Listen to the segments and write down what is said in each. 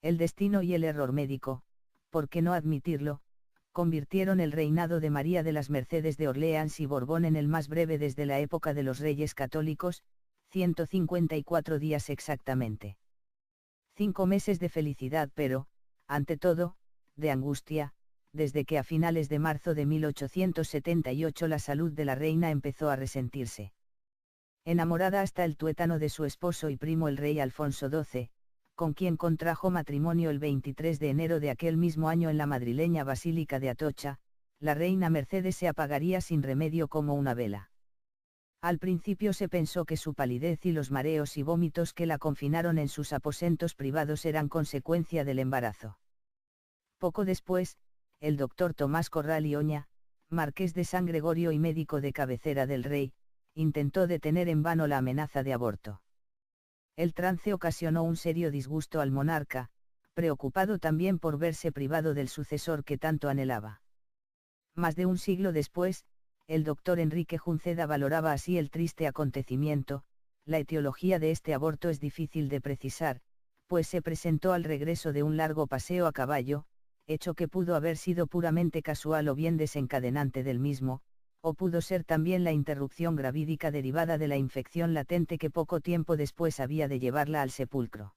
El destino y el error médico, ¿por qué no admitirlo?, convirtieron el reinado de María de las Mercedes de Orleans y Borbón en el más breve desde la época de los Reyes Católicos, 154 días exactamente. 5 meses de felicidad pero, ante todo, de angustia, desde que a finales de marzo de 1878 la salud de la reina empezó a resentirse. Enamorada hasta el tuétano de su esposo y primo el rey Alfonso XII, con quien contrajo matrimonio el 23 de enero de aquel mismo año en la madrileña Basílica de Atocha, la reina Mercedes se apagaría sin remedio como una vela. Al principio se pensó que su palidez y los mareos y vómitos que la confinaron en sus aposentos privados eran consecuencia del embarazo. Poco después, el doctor Tomás Corral y Oña, marqués de San Gregorio y médico de cabecera del rey, intentó detener en vano la amenaza de aborto. El trance ocasionó un serio disgusto al monarca, preocupado también por verse privado del sucesor que tanto anhelaba. Más de un siglo después, el doctor Enrique Junceda valoraba así el triste acontecimiento. La etiología de este aborto es difícil de precisar, pues se presentó al regreso de un largo paseo a caballo, hecho que pudo haber sido puramente casual o bien desencadenante del mismo, o pudo ser también la interrupción gravídica derivada de la infección latente que poco tiempo después había de llevarla al sepulcro.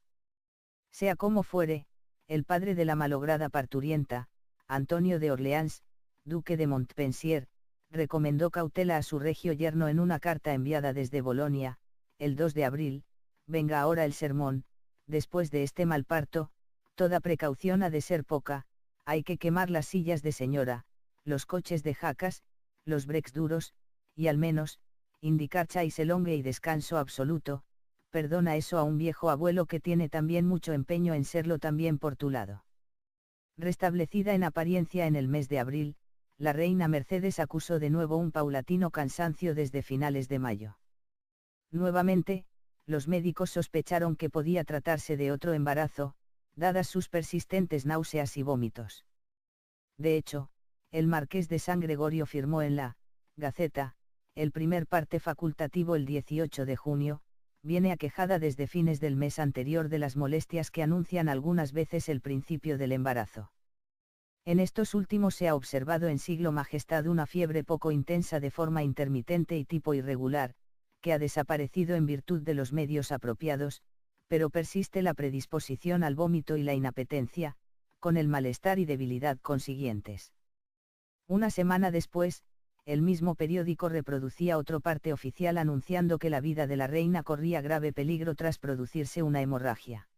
Sea como fuere, el padre de la malograda parturienta, Antonio de Orleans, duque de Montpensier, recomendó cautela a su regio yerno en una carta enviada desde Bolonia, el 2 de abril, venga ahora el sermón, después de este mal parto, toda precaución ha de ser poca, hay que quemar las sillas de señora, los coches de jacas, los brecs duros, y al menos, indicar chaiselongue y descanso absoluto, perdona eso a un viejo abuelo que tiene también mucho empeño en serlo también por tu lado. Restablecida en apariencia en el mes de abril, la reina Mercedes acusó de nuevo un paulatino cansancio desde finales de mayo. Nuevamente, los médicos sospecharon que podía tratarse de otro embarazo, dadas sus persistentes náuseas y vómitos. De hecho, el marqués de San Gregorio firmó en la Gaceta, el primer parte facultativo el 18 de junio, viene aquejada desde fines del mes anterior de las molestias que anuncian algunas veces el principio del embarazo. En estos últimos se ha observado en siglo majestad una fiebre poco intensa de forma intermitente y tipo irregular, que ha desaparecido en virtud de los medios apropiados, pero persiste la predisposición al vómito y la inapetencia, con el malestar y debilidad consiguientes. Una semana después, el mismo periódico reproducía otro parte oficial anunciando que la vida de la reina corría grave peligro tras producirse una hemorragia.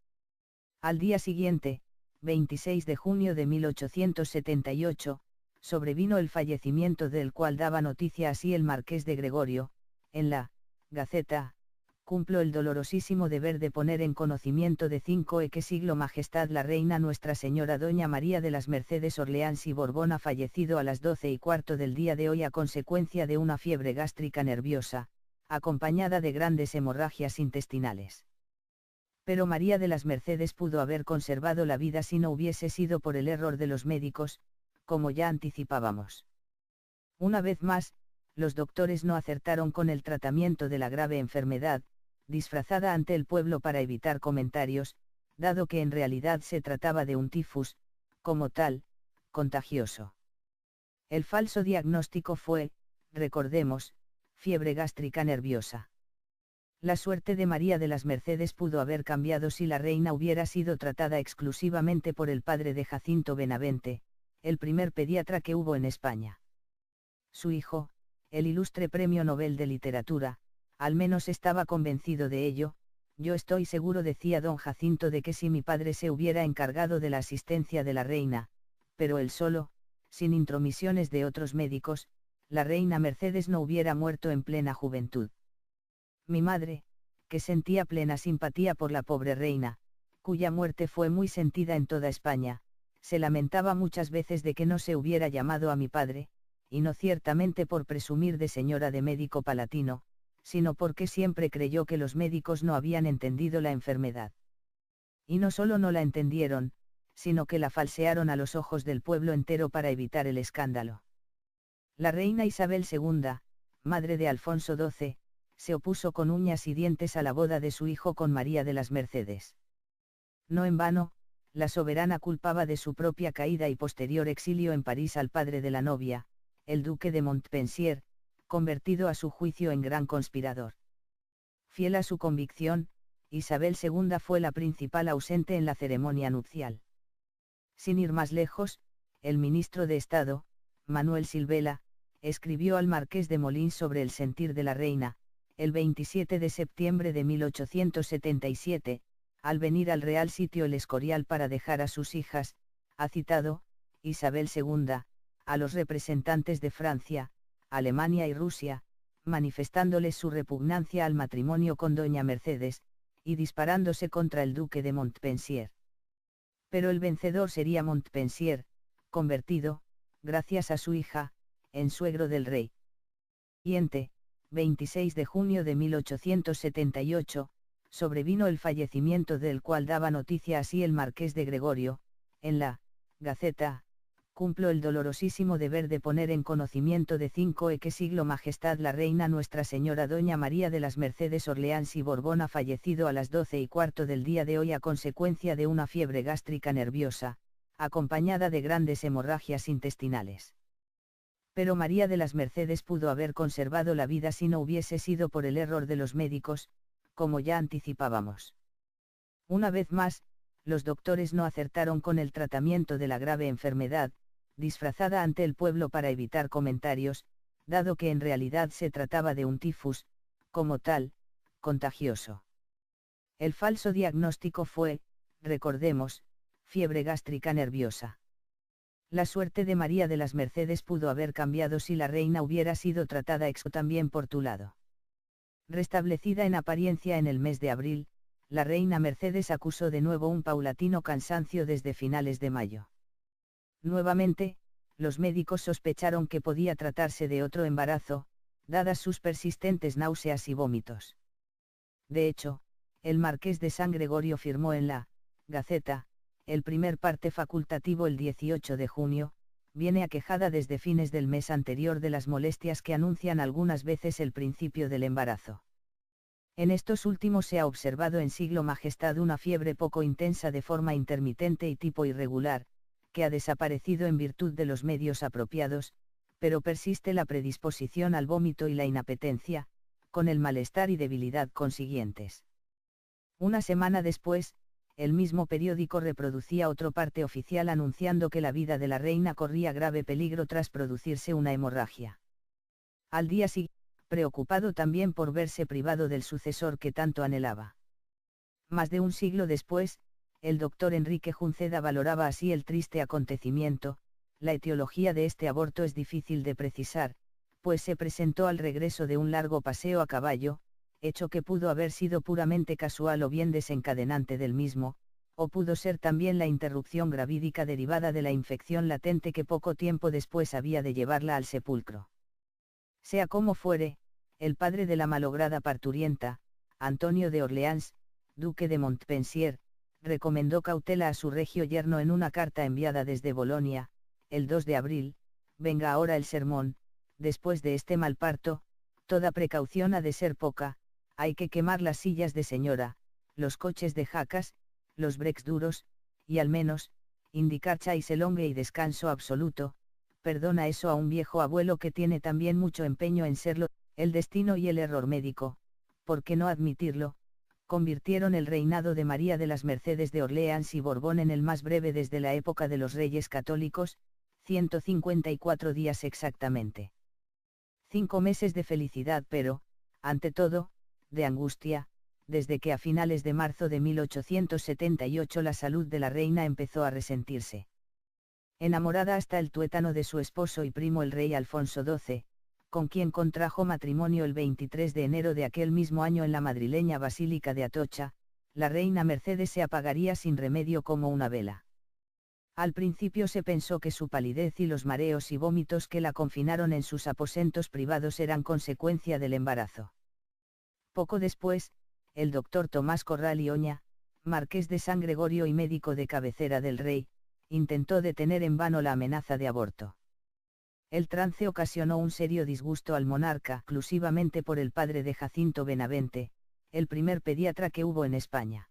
Al día siguiente, 26 de junio de 1878, sobrevino el fallecimiento del cual daba noticia así el marqués de Gregorio, en la Gaceta, cumplo el dolorosísimo deber de poner en conocimiento de 5 que siglo majestad la reina Nuestra Señora Doña María de las Mercedes Orleans y Borbón ha fallecido a las 12:15 del día de hoy a consecuencia de una fiebre gástrica nerviosa, acompañada de grandes hemorragias intestinales. Pero María de las Mercedes pudo haber conservado la vida si no hubiese sido por el error de los médicos, como ya anticipábamos. Una vez más, los doctores no acertaron con el tratamiento de la grave enfermedad, disfrazada ante el pueblo para evitar comentarios, dado que en realidad se trataba de un tifus, como tal, contagioso. El falso diagnóstico fue, recordemos, fiebre gástrica nerviosa. La suerte de María de las Mercedes pudo haber cambiado si la reina hubiera sido tratada exclusivamente por el padre de Jacinto Benavente, el primer pediatra que hubo en España. Su hijo, el ilustre Premio Nobel de Literatura, al menos estaba convencido de ello. Yo estoy seguro, decía don Jacinto, de que si mi padre se hubiera encargado de la asistencia de la reina, pero él solo, sin intromisiones de otros médicos, la reina Mercedes no hubiera muerto en plena juventud. Mi madre, que sentía plena simpatía por la pobre reina, cuya muerte fue muy sentida en toda España, se lamentaba muchas veces de que no se hubiera llamado a mi padre, y no ciertamente por presumir de señora de médico palatino, sino porque siempre creyó que los médicos no habían entendido la enfermedad. Y no solo no la entendieron, sino que la falsearon a los ojos del pueblo entero para evitar el escándalo. La reina Isabel II, madre de Alfonso XII, se opuso con uñas y dientes a la boda de su hijo con María de las Mercedes. No en vano, la soberana culpaba de su propia caída y posterior exilio en París al padre de la novia, el duque de Montpensier, convertido a su juicio en gran conspirador. Fiel a su convicción, Isabel II fue la principal ausente en la ceremonia nupcial. Sin ir más lejos, el ministro de Estado, Manuel Silvela, escribió al marqués de Molins sobre el sentir de la reina, el 27 de septiembre de 1877, al venir al Real Sitio El Escorial para dejar a sus hijas, ha citado, Isabel II, a los representantes de Francia, Alemania y Rusia, manifestándoles su repugnancia al matrimonio con doña Mercedes, y disparándose contra el duque de Montpensier. Pero el vencedor sería Montpensier, convertido, gracias a su hija, en suegro del rey. Siguiente, 26 de junio de 1878, sobrevino el fallecimiento del cual daba noticia así el marqués de Gregorio, en la Gaceta: cumplo el dolorosísimo deber de poner en conocimiento de 5 que siglo Majestad la Reina Nuestra Señora Doña María de las Mercedes Orleans y Borbón ha fallecido a las 12:15 del día de hoy a consecuencia de una fiebre gástrica nerviosa, acompañada de grandes hemorragias intestinales. Pero María de las Mercedes pudo haber conservado la vida si no hubiese sido por el error de los médicos, como ya anticipábamos. Una vez más, los doctores no acertaron con el tratamiento de la grave enfermedad, disfrazada ante el pueblo para evitar comentarios, dado que en realidad se trataba de un tifus, como tal, contagioso. El falso diagnóstico fue, recordemos, fiebre gástrica nerviosa. La suerte de María de las Mercedes pudo haber cambiado si la reina hubiera sido tratada también por tu lado. Restablecida en apariencia en el mes de abril, la reina Mercedes acusó de nuevo un paulatino cansancio desde finales de mayo. Nuevamente, los médicos sospecharon que podía tratarse de otro embarazo, dadas sus persistentes náuseas y vómitos. De hecho, el marqués de San Gregorio firmó en la Gaceta, el primer parte facultativo el 18 de junio, viene aquejada desde fines del mes anterior de las molestias que anuncian algunas veces el principio del embarazo. En estos últimos se ha observado en siglo Majestad una fiebre poco intensa de forma intermitente y tipo irregular, que ha desaparecido en virtud de los medios apropiados, pero persiste la predisposición al vómito y la inapetencia, con el malestar y debilidad consiguientes. Una semana después, el mismo periódico reproducía otro parte oficial anunciando que la vida de la reina corría grave peligro tras producirse una hemorragia. Al día siguiente, preocupado también por verse privado del sucesor que tanto anhelaba. Más de un siglo después, el doctor Enrique Junceda valoraba así el triste acontecimiento. La etiología de este aborto es difícil de precisar, pues se presentó al regreso de un largo paseo a caballo, hecho que pudo haber sido puramente casual o bien desencadenante del mismo, o pudo ser también la interrupción gravídica derivada de la infección latente que poco tiempo después había de llevarla al sepulcro. Sea como fuere, el padre de la malograda parturienta, Antonio de Orleans, duque de Montpensier, recomendó cautela a su regio yerno en una carta enviada desde Bolonia, el 2 de abril, venga ahora el sermón, después de este mal parto, toda precaución ha de ser poca, hay que quemar las sillas de señora, los coches de jacas, los brecs duros, y al menos, indicar chaiselongue y descanso absoluto. Perdona eso a un viejo abuelo que tiene también mucho empeño en serlo. El destino y el error médico, ¿por qué no admitirlo?, convirtieron el reinado de María de las Mercedes de Orleans y Borbón en el más breve desde la época de los Reyes Católicos, 154 días exactamente. 5 meses de felicidad pero, ante todo, de angustia, desde que a finales de marzo de 1878 la salud de la reina empezó a resentirse. Enamorada hasta el tuétano de su esposo y primo el rey Alfonso XII, con quien contrajo matrimonio el 23 de enero de aquel mismo año en la madrileña Basílica de Atocha, la reina Mercedes se apagaría sin remedio como una vela. Al principio se pensó que su palidez y los mareos y vómitos que la confinaron en sus aposentos privados eran consecuencia del embarazo. Poco después, el doctor Tomás Corral y Oña, marqués de San Gregorio y médico de cabecera del rey, intentó detener en vano la amenaza de aborto. El trance ocasionó un serio disgusto al monarca, exclusivamente por el padre de Jacinto Benavente, el primer pediatra que hubo en España.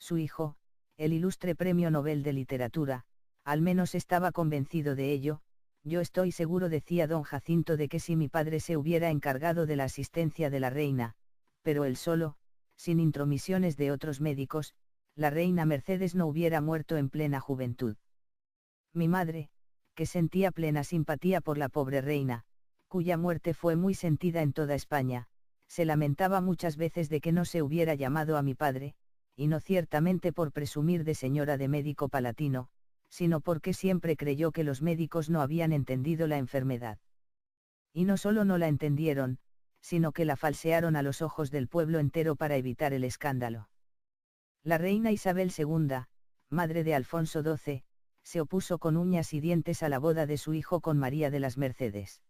Su hijo, el ilustre Premio Nobel de Literatura, al menos estaba convencido de ello. Yo estoy seguro, decía don Jacinto, de que si mi padre se hubiera encargado de la asistencia de la reina, pero él solo, sin intromisiones de otros médicos, la reina Mercedes no hubiera muerto en plena juventud. Mi madre, que sentía plena simpatía por la pobre reina, cuya muerte fue muy sentida en toda España, se lamentaba muchas veces de que no se hubiera llamado a mi padre, y no ciertamente por presumir de señora de médico palatino, sino porque siempre creyó que los médicos no habían entendido la enfermedad. Y no solo no la entendieron, sino que la falsearon a los ojos del pueblo entero para evitar el escándalo. La reina Isabel II, madre de Alfonso XII, se opuso con uñas y dientes a la boda de su hijo con María de las Mercedes.